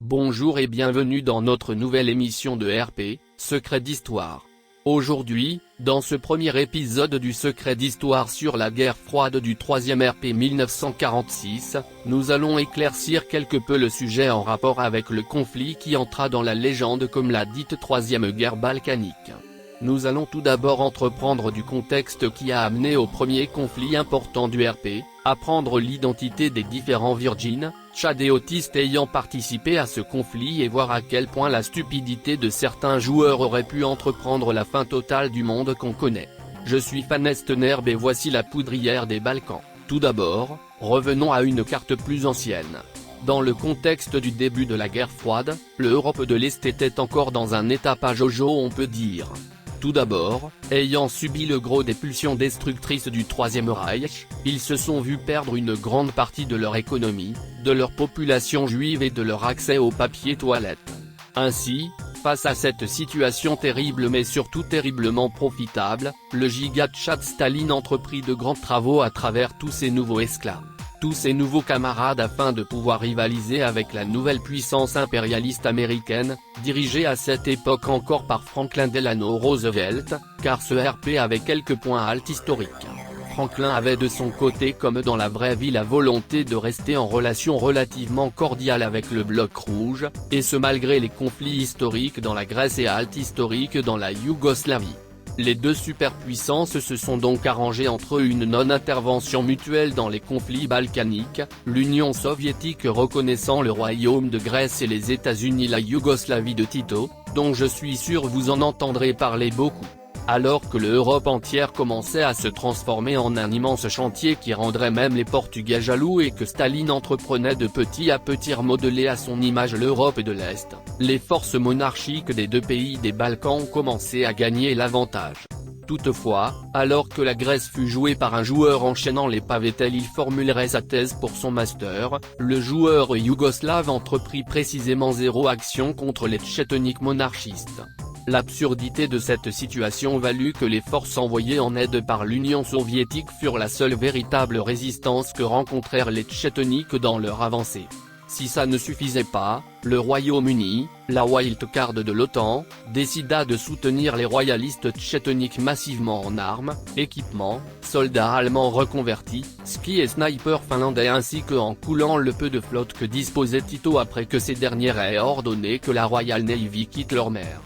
Bonjour et bienvenue dans notre nouvelle émission de RP, Secret d'Histoire. Aujourd'hui, dans ce premier épisode du Secret d'Histoire sur la guerre froide du 3e RP 1946, nous allons éclaircir quelque peu le sujet en rapport avec le conflit qui entra dans la légende comme la dite Troisième guerre balkanique. Nous allons tout d'abord entreprendre du contexte qui a amené au premier conflit important du RP, apprendre l'identité des différents virgins, tchadéotistes ayant participé à ce conflit et voir à quel point la stupidité de certains joueurs aurait pu entreprendre la fin totale du monde qu'on connaît. Je suis Fanest Nerb et voici la poudrière des Balkans. Tout d'abord, revenons à une carte plus ancienne. Dans le contexte du début de la guerre froide, l'Europe de l'Est était encore dans un état pas jojo on peut dire. Tout d'abord, ayant subi le gros des pulsions destructrices du Troisième Reich, ils se sont vus perdre une grande partie de leur économie, de leur population juive et de leur accès au papier toilette. Ainsi, face à cette situation terrible mais surtout terriblement profitable, le giga Tchad Staline entreprit de grands travaux à travers tous ces nouveaux esclaves, tous ces nouveaux camarades afin de pouvoir rivaliser avec la nouvelle puissance impérialiste américaine, dirigée à cette époque encore par Franklin Delano Roosevelt, car ce RP avait quelques points alts historiques. Franklin avait de son côté comme dans la vraie vie la volonté de rester en relation relativement cordiale avec le bloc rouge, et ce malgré les conflits historiques dans la Grèce et alt historiques dans la Yougoslavie. Les deux superpuissances se sont donc arrangées entre eux une non-intervention mutuelle dans les conflits balkaniques, l'Union soviétique reconnaissant le royaume de Grèce et les États-Unis la Yougoslavie de Tito, dont je suis sûr vous en entendrez parler beaucoup. Alors que l'Europe entière commençait à se transformer en un immense chantier qui rendrait même les Portugais jaloux et que Staline entreprenait de petit à petit remodeler à son image l'Europe de l'Est, les forces monarchiques des deux pays des Balkans ont commencé à gagner l'avantage. Toutefois, alors que la Grèce fut jouée par un joueur enchaînant les pavés tel il formulerait sa thèse pour son master, le joueur yougoslave entreprit précisément zéro action contre les tchétoniques monarchistes. L'absurdité de cette situation valut que les forces envoyées en aide par l'Union soviétique furent la seule véritable résistance que rencontrèrent les tchétoniques dans leur avancée. Si ça ne suffisait pas, le Royaume-Uni, la wildcard de l'OTAN, décida de soutenir les royalistes tchétoniques massivement en armes, équipements, soldats allemands reconvertis, skis et snipers finlandais ainsi que en coulant le peu de flotte que disposait Tito après que ces derniers aient ordonné que la Royal Navy quitte leur mer.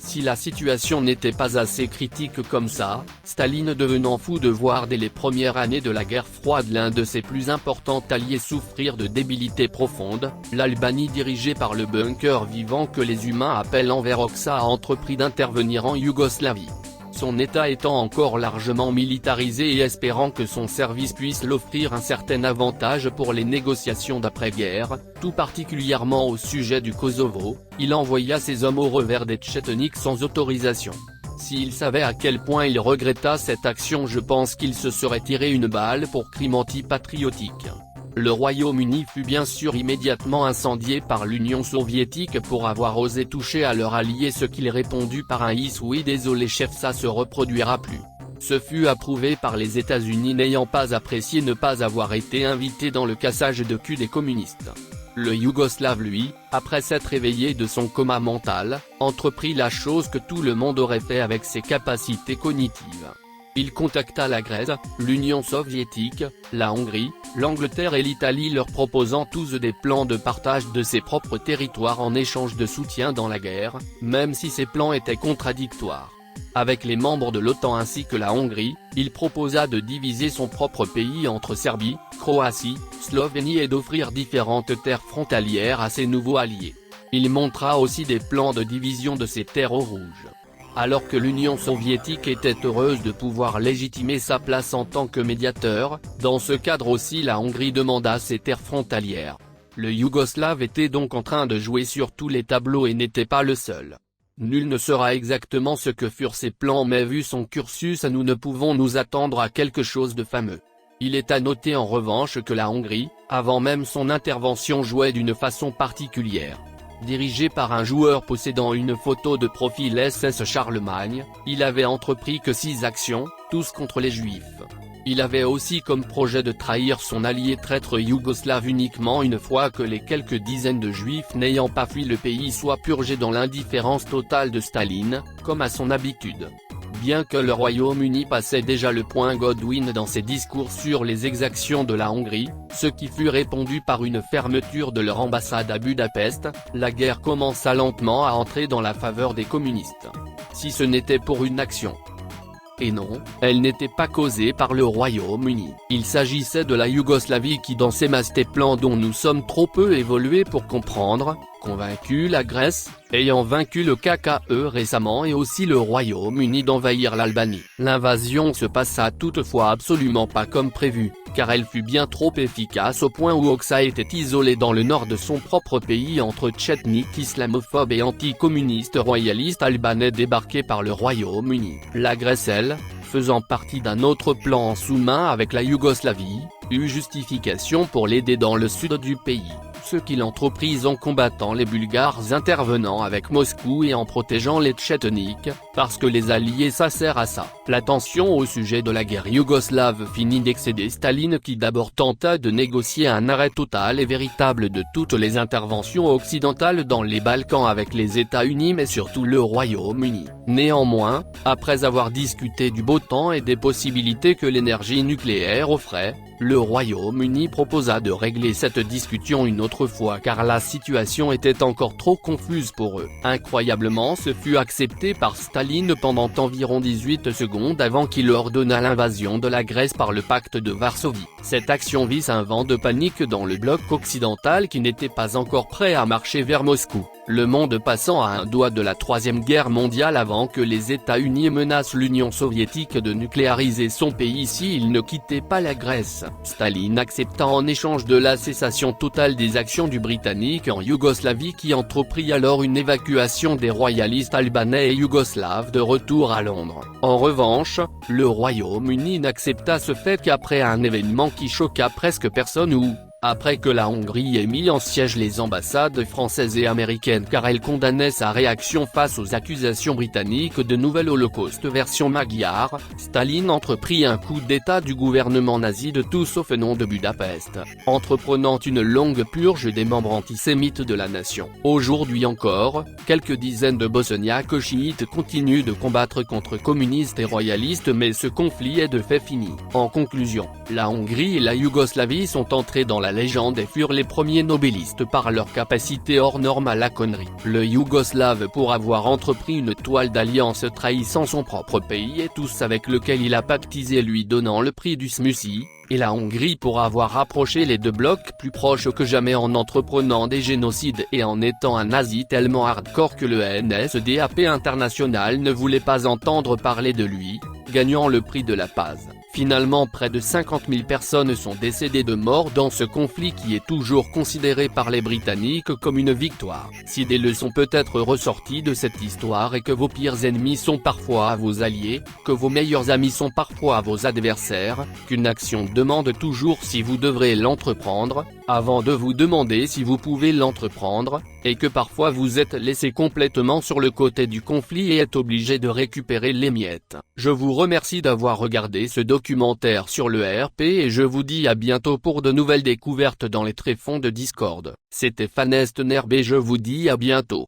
Si la situation n'était pas assez critique comme ça, Staline devenant fou de voir dès les premières années de la guerre froide l'un de ses plus importants alliés souffrir de débilité profonde, l'Albanie dirigée par le bunker vivant que les humains appellent Enver Hoxha a entrepris d'intervenir en Yougoslavie. Son état étant encore largement militarisé et espérant que son service puisse l'offrir un certain avantage pour les négociations d'après-guerre, tout particulièrement au sujet du Kosovo, il envoya ses hommes au revers des tchétoniques sans autorisation. S'il savait à quel point il regretta cette action, je pense qu'il se serait tiré une balle pour crime antipatriotique. Le Royaume-Uni fut bien sûr immédiatement incendié par l'Union soviétique pour avoir osé toucher à leur allié, ce qu'il répondit par un « oui désolé chef, ça se reproduira plus ». Ce fut approuvé par les États-Unis n'ayant pas apprécié ne pas avoir été invité dans le cassage de cul des communistes. Le Yougoslave lui, après s'être réveillé de son coma mental, entreprit la chose que tout le monde aurait fait avec ses capacités cognitives. Il contacta la Grèce, l'Union soviétique, la Hongrie, l'Angleterre et l'Italie leur proposant tous des plans de partage de ses propres territoires en échange de soutien dans la guerre, même si ces plans étaient contradictoires. Avec les membres de l'OTAN ainsi que la Hongrie, il proposa de diviser son propre pays entre Serbie, Croatie, Slovénie et d'offrir différentes terres frontalières à ses nouveaux alliés. Il montra aussi des plans de division de ces terres aux rouges. Alors que l'Union soviétique était heureuse de pouvoir légitimer sa place en tant que médiateur, dans ce cadre aussi la Hongrie demanda ses terres frontalières. Le Yougoslave était donc en train de jouer sur tous les tableaux et n'était pas le seul. Nul ne saura exactement ce que furent ses plans mais vu son cursus nous ne pouvons nous attendre à quelque chose de fameux. Il est à noter en revanche que la Hongrie, avant même son intervention jouait d'une façon particulière. Dirigé par un joueur possédant une photo de profil SS Charlemagne, il avait entrepris que 6 actions, tous contre les Juifs. Il avait aussi comme projet de trahir son allié traître yougoslave uniquement une fois que les quelques dizaines de juifs n'ayant pas fui le pays soient purgés dans l'indifférence totale de Staline, comme à son habitude. Bien que le Royaume-Uni passait déjà le point Godwin dans ses discours sur les exactions de la Hongrie, ce qui fut répondu par une fermeture de leur ambassade à Budapest, la guerre commença lentement à entrer dans la faveur des communistes. Si ce n'était pour une action. Et non, elle n'était pas causée par le Royaume-Uni. Il s'agissait de la Yougoslavie qui dans ses mastés plans dont nous sommes trop peu évolués pour comprendre, convaincu la Grèce, ayant vaincu le KKE récemment et aussi le Royaume-Uni d'envahir l'Albanie. L'invasion se passa toutefois absolument pas comme prévu, car elle fut bien trop efficace au point où Oksa était isolé dans le nord de son propre pays entre tchétniks islamophobes et anticommunistes royalistes albanais débarqués par le Royaume-Uni. La Grèce, elle, faisant partie d'un autre plan en sous-main avec la Yougoslavie, eut justification pour l'aider dans le sud du pays, ce qu'il entreprit en combattant les Bulgares intervenant avec Moscou et en protégeant les Tchétniks, parce que les alliés s'assèrent à ça. La tension au sujet de la guerre yougoslave finit d'excéder Staline qui d'abord tenta de négocier un arrêt total et véritable de toutes les interventions occidentales dans les Balkans avec les États-Unis mais surtout le Royaume-Uni. Néanmoins, après avoir discuté du beau temps et des possibilités que l'énergie nucléaire offrait, le Royaume-Uni proposa de régler cette discussion une autre fois car la situation était encore trop confuse pour eux. Incroyablement, ce fut accepté par Staline pendant environ 18 secondes avant qu'il ordonna l'invasion de la Grèce par le pacte de Varsovie. Cette action vit un vent de panique dans le bloc occidental qui n'était pas encore prêt à marcher vers Moscou, le monde passant à un doigt de la Troisième Guerre mondiale avant que les États-Unis menacent l'Union soviétique de nucléariser son pays s'il ne quittait pas la Grèce. Staline accepta en échange de la cessation totale des actions du Britannique en Yougoslavie qui entreprit alors une évacuation des royalistes albanais et yougoslaves de retour à Londres. En revanche, le Royaume-Uni n'accepta ce fait qu'après un événement qui choqua presque personne ou après que la Hongrie ait mis en siège les ambassades françaises et américaines car elle condamnait sa réaction face aux accusations britanniques de nouvel holocauste version magyar, Staline entreprit un coup d'état du gouvernement nazi de tout sauf nom de Budapest, entreprenant une longue purge des membres antisémites de la nation. Aujourd'hui encore, quelques dizaines de bosniaques chiites continuent de combattre contre communistes et royalistes mais ce conflit est de fait fini. En conclusion, la Hongrie et la Yougoslavie sont entrées dans la légende et furent les premiers nobelistes par leur capacité hors norme à la connerie. Le Yougoslave pour avoir entrepris une toile d'alliance trahissant son propre pays et tous avec lequel il a pactisé lui donnant le prix du SMUSI, et la Hongrie pour avoir rapproché les deux blocs plus proches que jamais en entreprenant des génocides et en étant un nazi tellement hardcore que le NSDAP international ne voulait pas entendre parler de lui, gagnant le prix de la Paz. Finalement près de 50 000 personnes sont décédées de mort dans ce conflit qui est toujours considéré par les Britanniques comme une victoire. Si des leçons peuvent être ressorties de cette histoire et que vos pires ennemis sont parfois vos alliés, que vos meilleurs amis sont parfois vos adversaires, qu'une action demande toujours si vous devrez l'entreprendre, avant de vous demander si vous pouvez l'entreprendre, et que parfois vous êtes laissé complètement sur le côté du conflit et êtes obligé de récupérer les miettes. Je vous remercie d'avoir regardé ce documentaire sur le RP et je vous dis à bientôt pour de nouvelles découvertes dans les tréfonds de Discord. C'était Fanest Nerb et je vous dis à bientôt.